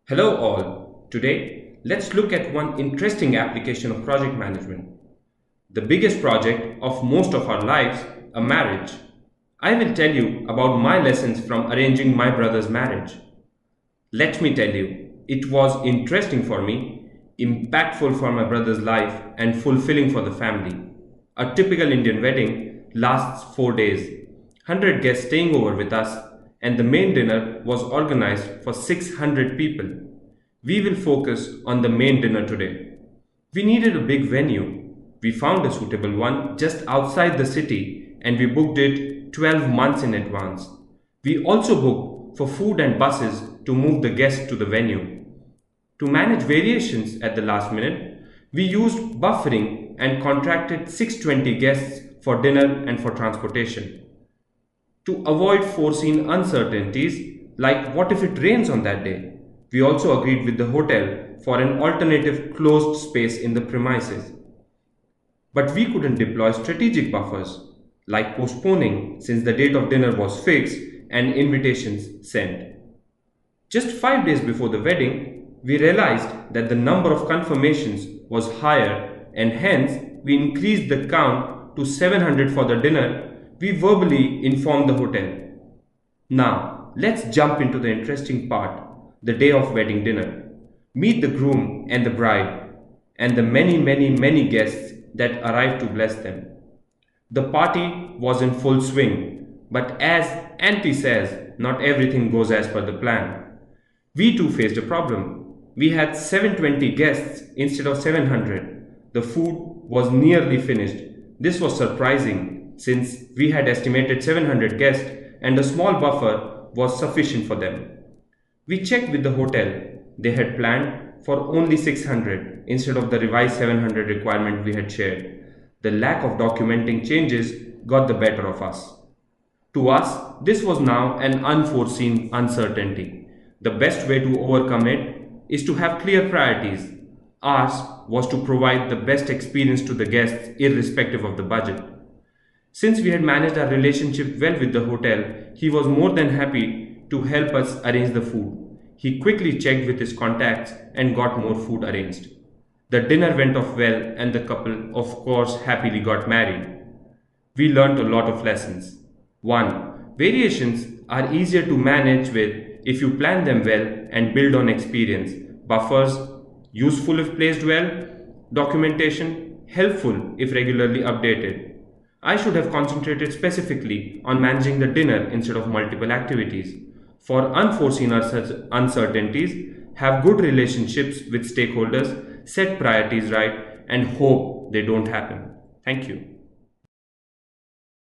Hello all. Today, let's look at one interesting application of project management. The biggest project of most of our lives, a marriage. I will tell you about my lessons from arranging my brother's marriage. Let me tell you, it was interesting for me, impactful for my brother's life, and fulfilling for the family. A typical Indian wedding lasts 4 days, 100 guests staying over with us, and the main dinner was organized for 600 people. We will focus on the main dinner today. We needed a big venue. We found a suitable one just outside the city and we booked it 12 months in advance. We also booked for food and buses to move the guests to the venue. To manage variations at the last minute, we used buffering and contracted 620 guests for dinner and for transportation. To avoid foreseen uncertainties, like what if it rains on that day, we also agreed with the hotel for an alternative closed space in the premises. But we couldn't deploy strategic buffers, like postponing since the date of dinner was fixed and invitations sent. Just 5 days before the wedding, we realized that the number of confirmations was higher and hence we increased the count to 700 for the dinner. We verbally informed the hotel. Now, let's jump into the interesting part, the day of wedding dinner. Meet the groom and the bride and the many guests that arrived to bless them. The party was in full swing, but as Auntie says, not everything goes as per the plan. We too faced a problem. We had 720 guests instead of 700. The food was nearly finished. This was surprising since we had estimated 700 guests and a small buffer was sufficient for them. We checked with the hotel. They had planned for only 600 instead of the revised 700 requirement we had shared. The lack of documenting changes got the better of us. To us, this was now an unforeseen uncertainty. The best way to overcome it is to have clear priorities. Ours was to provide the best experience to the guests irrespective of the budget. Since we had managed our relationship well with the hotel, he was more than happy to help us arrange the food. He quickly checked with his contacts and got more food arranged. The dinner went off well and the couple, of course, happily got married. We learned a lot of lessons. 1. Variations are easier to manage with if you plan them well and build on experience. Buffers, useful if placed well. Documentation, helpful if regularly updated. I should have concentrated specifically on managing the dinner instead of multiple activities. For unforeseen uncertainties, have good relationships with stakeholders, set priorities right, and hope they don't happen. Thank you.